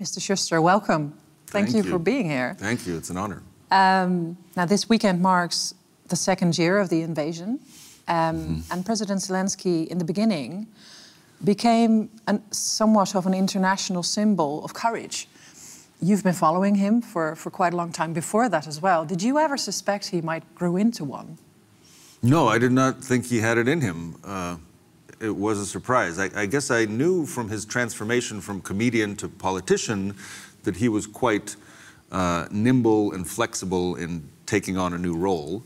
Mr. Shuster, welcome. Thank you for being here. Thank you, it's an honor. Now, this weekend marks the second year of the invasion. And President Zelensky, in the beginning, became somewhat of an international symbol of courage. You've been following him for quite a long time before that as well. Did you ever suspect he might grow into one? No, I did not think he had it in him. It was a surprise. I guess I knew from his transformation from comedian to politician that he was quite nimble and flexible in taking on a new role.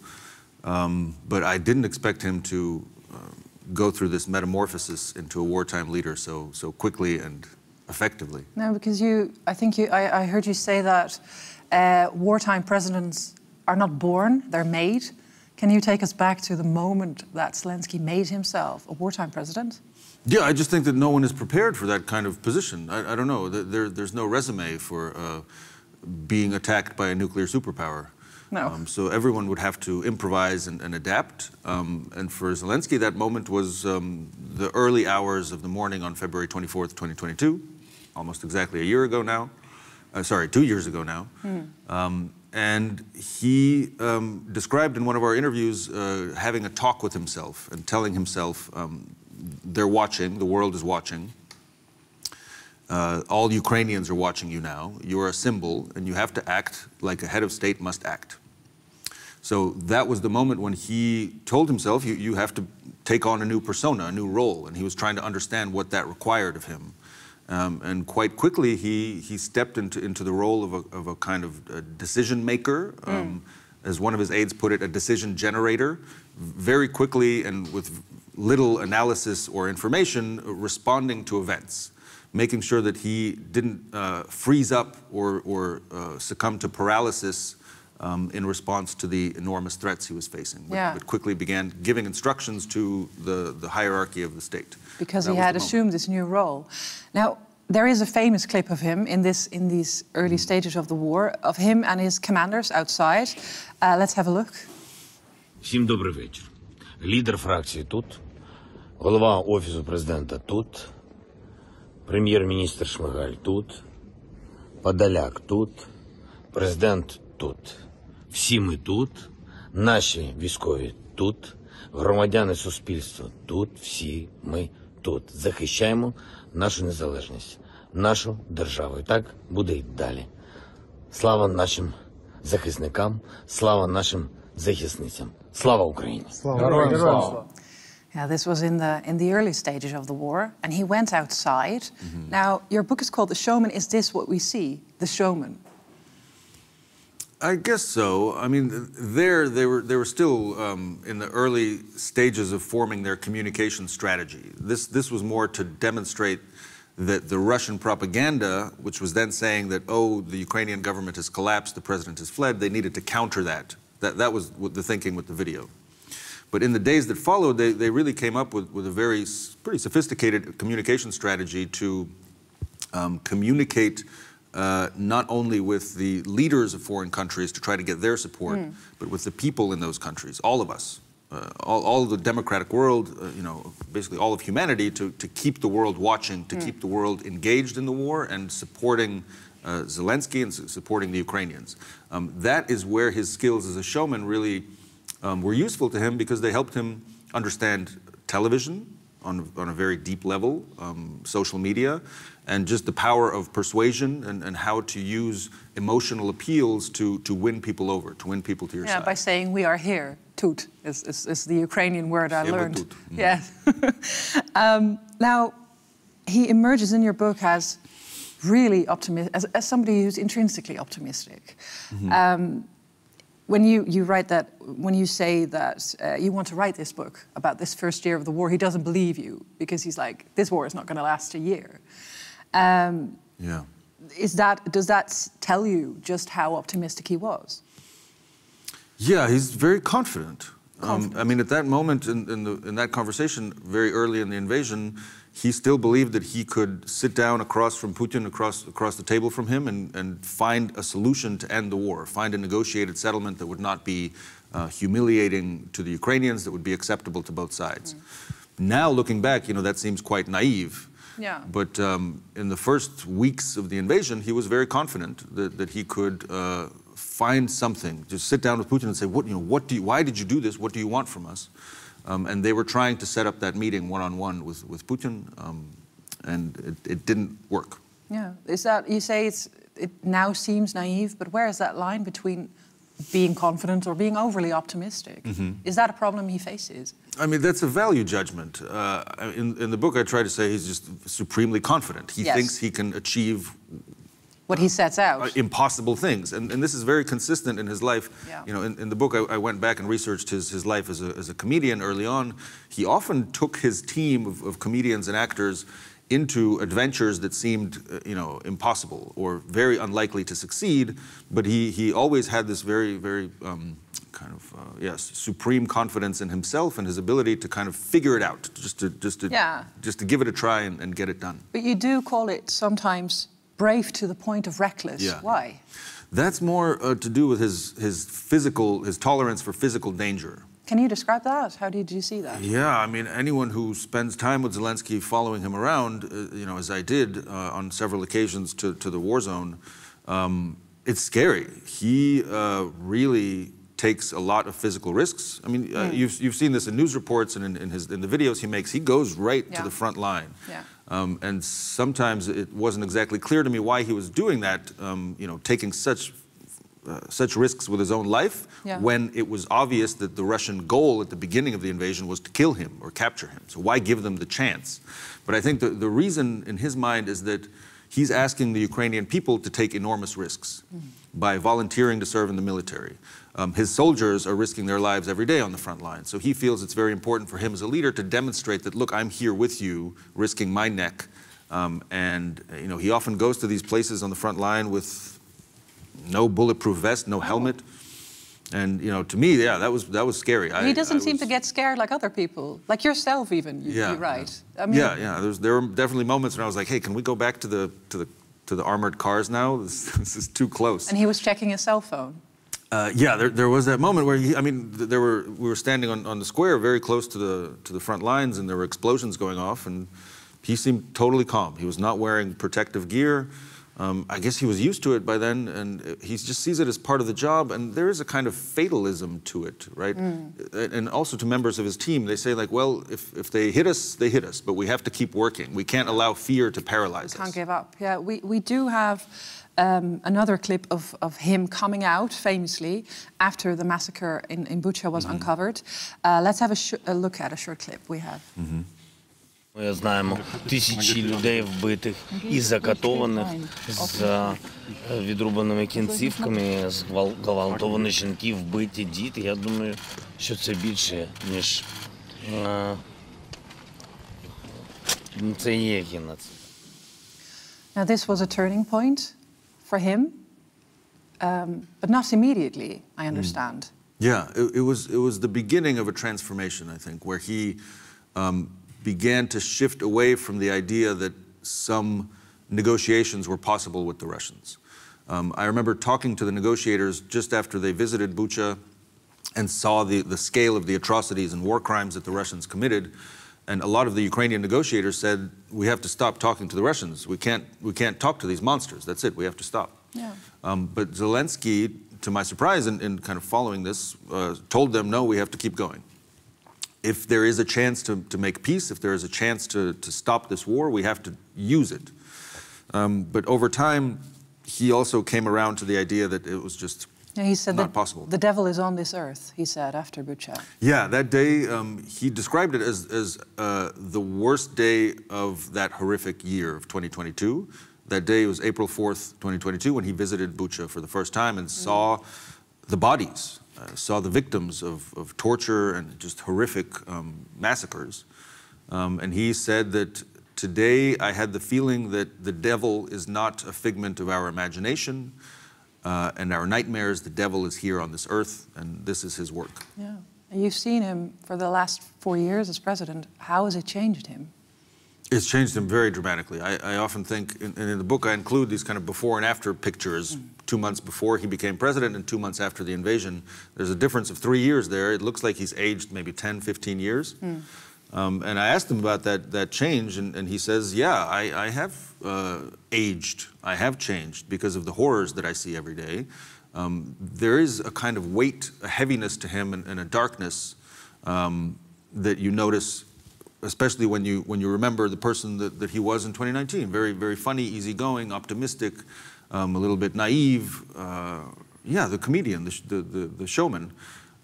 But I didn't expect him to go through this metamorphosis into a wartime leader so quickly and effectively. No, because I heard you say that wartime presidents are not born, they're made. Can you take us back to the moment that Zelensky made himself a wartime president? Yeah, I just think that no one is prepared for that kind of position. I don't know. There's no resume for being attacked by a nuclear superpower. No. So everyone would have to improvise and adapt. And for Zelensky, that moment was the early hours of the morning on February 24th, 2022, almost exactly a year ago now. Sorry, 2 years ago now. And he described in one of our interviews having a talk with himself and telling himself, they're watching, the world is watching. All Ukrainians are watching you now. You're a symbol, and you have to act like a head of state must act. So that was the moment when he told himself, you have to take on a new persona, a new role, and he was trying to understand what that required of him. And quite quickly, he stepped into the role of a kind of decision maker, as one of his aides put it, a decision generator, very quickly and with little analysis or information, responding to events, making sure that he didn't freeze up or succumb to paralysis in response to the enormous threats he was facing, but quickly began giving instructions to the hierarchy of the state. Because he had assumed this new role. Now, there is a famous clip of him in these early stages of the war, of him and his commanders outside. Let's have a look. Всім добрий вечір. Лідер фракції тут, голова Офісу президента тут, прем'єр-міністр Шмигаль тут, Подоляк тут, президент тут. Всі ми тут, наші військові тут, громадяни суспільства тут, всі ми тут. Захищаємо нашу незалежність, нашу державу. І так буде й далі. Слава нашим захисникам, слава нашим захисницям. Слава Україні! Слава! Yeah, this was in the early stages of the war, and he went outside. Now, your book is called The Showman. Is this what we see, The Showman? I guess so. I mean, they were still in the early stages of forming their communication strategy. This was more to demonstrate that the Russian propaganda, which was then saying that, oh, the Ukrainian government has collapsed, the president has fled, they needed to counter that. That was the thinking with the video. But in the days that followed, they really came up with a pretty sophisticated communication strategy to communicate not only with the leaders of foreign countries to try to get their support, but with the people in those countries, all of us, all of the democratic world, basically all of humanity, to keep the world watching, to keep the world engaged in the war and supporting Zelensky and supporting the Ukrainians. That is where his skills as a showman really were useful to him, because they helped him understand television on a very deep level, social media, and just the power of persuasion and how to use emotional appeals to win people over, to win people to your side. Yeah, by saying we are here. Tut is the Ukrainian word I learned. Yeah. Now, he emerges in your book as really optimistic, as somebody who's intrinsically optimistic. When you write that, when you say that you want to write this book about this first year of the war, he doesn't believe you, because he's like, this war is not going to last a year. Does that tell you just how optimistic he was? Yeah, he's very confident. I mean, at that moment in that conversation, very early in the invasion, he still believed that he could sit down across from Putin, across the table from him, and find a solution to end the war, find a negotiated settlement that would not be humiliating to the Ukrainians, that would be acceptable to both sides. Now, looking back, that seems quite naive. Yeah. But in the first weeks of the invasion, he was very confident that he could find something, just sit down with Putin and say, why did you do this? What do you want from us? And they were trying to set up that meeting one-on-one with Putin, and it didn't work. Yeah, is that, you say it now seems naive, but where is that line between being confident or being overly optimistic? Is that a problem he faces? I mean, that's a value judgment. In the book, I try to say he's just supremely confident. He thinks he can achieve what he sets out. Impossible things. And this is very consistent in his life. Yeah. You know, in the book, I went back and researched his life as a comedian early on. He often took his team of comedians and actors into adventures that seemed, impossible or very unlikely to succeed. But he always had this very, very supreme confidence in himself and his ability to kind of figure it out, just to give it a try and get it done. But you do call it sometimes brave to the point of reckless. Yeah. Why? That's more to do with his tolerance for physical danger. Can you describe that? How did you see that? Yeah, I mean, anyone who spends time with Zelensky, following him around, as I did on several occasions to the war zone, it's scary. He really takes a lot of physical risks. I mean, you've seen this in news reports and in the videos he makes. He goes right to the front line. Yeah. And sometimes it wasn't exactly clear to me why he was doing that, taking such risks with his own life, when it was obvious that the Russian goal at the beginning of the invasion was to kill him or capture him. So why give them the chance? But I think the reason in his mind is that he's asking the Ukrainian people to take enormous risks by volunteering to serve in the military. His soldiers are risking their lives every day on the front line. So he feels it's very important for him as a leader to demonstrate that, look, I'm here with you, risking my neck. He often goes to these places on the front line with no bulletproof vest, no helmet. And, to me, yeah, that was scary. He doesn't seem to get scared like other people, like yourself even, you write. I mean, there were definitely moments when I was like, hey, can we go back to the armored cars now? This is too close. And he was checking his cell phone. There was that moment where we were standing on the square very close to the front lines, and there were explosions going off, and he seemed totally calm. He was not wearing protective gear. I guess he was used to it by then, and he just sees it as part of the job, and there is a kind of fatalism to it, right? And also to members of his team, they say, like, well, if they hit us, they hit us, but we have to keep working. We can't allow fear to paralyze us. Can't give up. Yeah, we do have another clip of him coming out, famously, after the massacre in Bucha was uncovered. Let's have a look at a short clip we have. Ми знаємо тисячі людей вбитих і закатованих з відрубаними кінцівками, зґвалтовані жінки, вбиті діти. Я думаю, що це більше, ніж це є геноцид. Now this was a turning point for him, but not immediately, I understand. Yeah, it was the beginning of a transformation, I think, where he began to shift away from the idea that some negotiations were possible with the Russians. I remember talking to the negotiators just after they visited Bucha and saw the scale of the atrocities and war crimes that the Russians committed. And a lot of the Ukrainian negotiators said, we have to stop talking to the Russians. We can't talk to these monsters. That's it, we have to stop. Yeah. But Zelensky, to my surprise, in kind of following this, told them, no, we have to keep going. If there is a chance to make peace, if there is a chance to stop this war, we have to use it. But over time, he also came around to the idea that it was just he said not possible. The devil is on this earth, he said, after Bucha. Yeah, that day, he described it as the worst day of that horrific year of 2022. That day was April 4th, 2022, when he visited Bucha for the first time and saw the bodies. Saw the victims of torture and just horrific massacres. And he said that today I had the feeling that the devil is not a figment of our imagination and our nightmares. The devil is here on this earth, and this is his work. Yeah. And you've seen him for the last 4 years as president. How has it changed him? It's changed him very dramatically. I often think, in the book I include these kind of before and after pictures, 2 months before he became president and 2 months after the invasion. There's a difference of 3 years there. It looks like he's aged maybe 10, 15 years. And I asked him about that change, and he says, yeah, I have aged, I have changed because of the horrors that I see every day. There is a kind of weight, a heaviness to him and a darkness that you notice, especially when you remember the person that he was in 2019. Very, very funny, easygoing, optimistic, a little bit naive. Yeah, the comedian, the showman.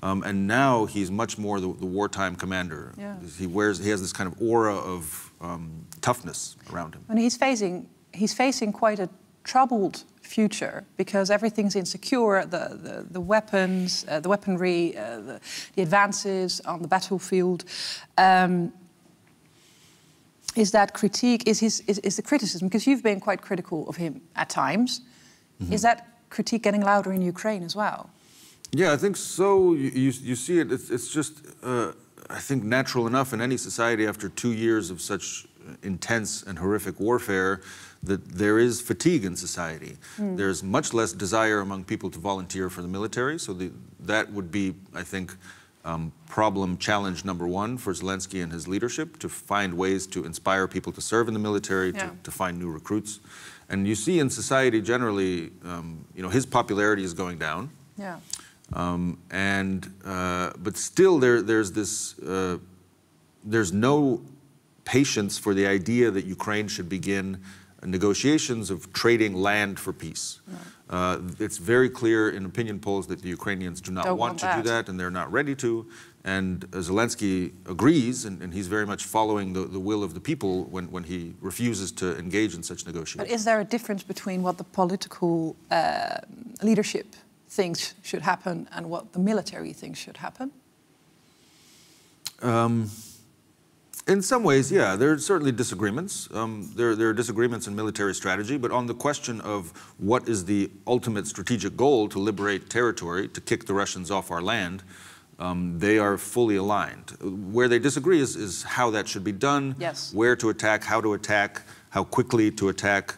And now he's much more the wartime commander. Yeah. He has this kind of aura of toughness around him. And he's facing quite a troubled future because everything's insecure. The weapons, the weaponry, the advances on the battlefield. Is that critique? Is the criticism? Because you've been quite critical of him at times. Mm-hmm. Is that critique getting louder in Ukraine as well? Yeah, I think so. You see it. It's just I think natural enough in any society after 2 years of such intense and horrific warfare that there is fatigue in society. There's much less desire among people to volunteer for the military. So that would be, I think, challenge number one for Zelensky and his leadership, to find ways to inspire people to serve in the military, to find new recruits. And you see in society generally, his popularity is going down. Yeah. But still there's no patience for the idea that Ukraine should begin negotiations of trading land for peace. No. It's very clear in opinion polls that the Ukrainians do not want to do that, and they're not ready to. And Zelensky agrees, and he's very much following the will of the people when he refuses to engage in such negotiations. But is there a difference between what the political leadership thinks should happen and what the military thinks should happen? In some ways, yeah, there are certainly disagreements. There are disagreements in military strategy, but on the question of what is the ultimate strategic goal, to liberate territory, to kick the Russians off our land, they are fully aligned. Where they disagree is how that should be done, yes, where to attack, how quickly to attack.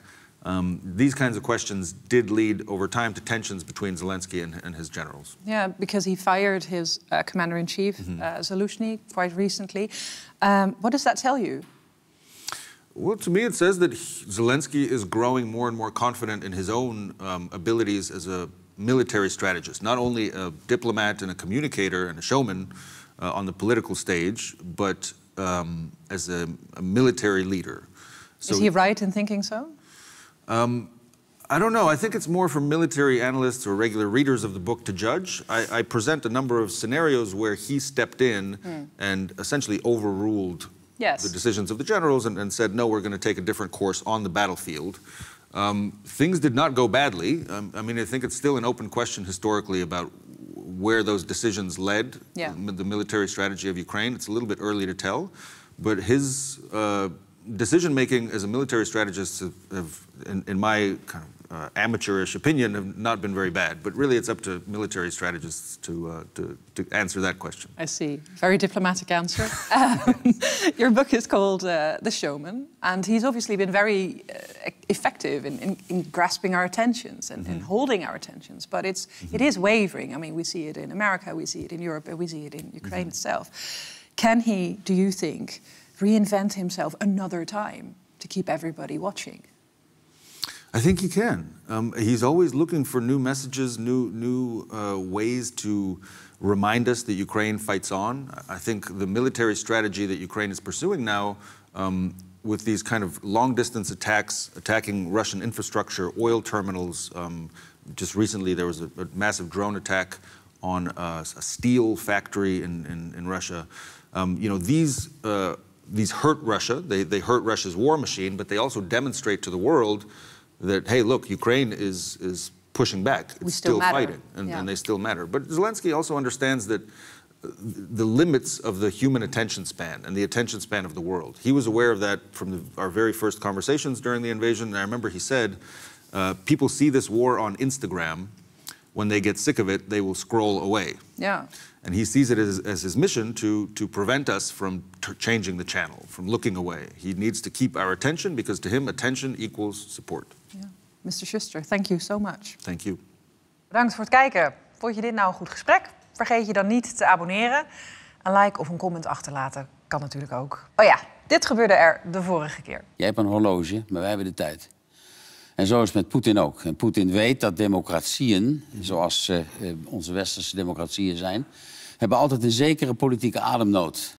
These kinds of questions did lead over time to tensions between Zelensky and his generals. Yeah, because he fired his commander-in-chief, Zaluzhny, quite recently. What does that tell you? Well, to me it says that Zelensky is growing more and more confident in his own abilities as a military strategist, not only a diplomat and a communicator and a showman on the political stage, but as a military leader. So, is he right in thinking so? I don't know. I think it's more for military analysts or regular readers of the book to judge. I present a number of scenarios where he stepped in and essentially overruled the decisions of the generals and said, no, we're going to take a different course on the battlefield. Things did not go badly. I mean, I think it's still an open question historically about where those decisions led, the military strategy of Ukraine. It's a little bit early to tell, but his decision-making as a military strategist have, in my kind of amateurish opinion, have not been very bad. But really, it's up to military strategists to answer that question. I see. Very diplomatic answer. Your book is called The Showman, and he's obviously been very effective in grasping our attentions and holding our attentions. But it is wavering. I mean, we see it in America, we see it in Europe, and we see it in Ukraine itself. Can he, do you think, reinvent himself another time to keep everybody watching? I think he can. He's always looking for new messages, new ways to remind us that Ukraine fights on. I think the military strategy that Ukraine is pursuing now, with these kind of long-distance attacks, attacking Russian infrastructure, oil terminals. Just recently there was a massive drone attack on a steel factory in Russia. These hurt Russia, they hurt Russia's war machine, but they also demonstrate to the world that, hey, look, Ukraine is pushing back. It's still fighting, and they still matter. But Zelensky also understands that the limits of the human attention span and the attention span of the world. He was aware of that from our very first conversations during the invasion, and I remember he said, people see this war on Instagram. When they get sick of it, they will scroll away. Yeah. And he sees it as his mission to prevent us from changing the channel, from looking away. He needs to keep our attention, because to him, attention equals support. Yeah. Mr. Shuster, thank you so much. Thank you. Bedankt voor het kijken. Vond je dit nou een goed gesprek? Vergeet je dan niet te abonneren. Een like of een comment achterlaten kan natuurlijk ook. Oh ja, dit gebeurde er de vorige keer. Jij hebt een horloge, maar wij hebben de tijd. En zo is het met Poetin ook. En Poetin weet dat democratieën, zoals onze westerse democratieën zijn, hebben altijd een zekere politieke ademnood.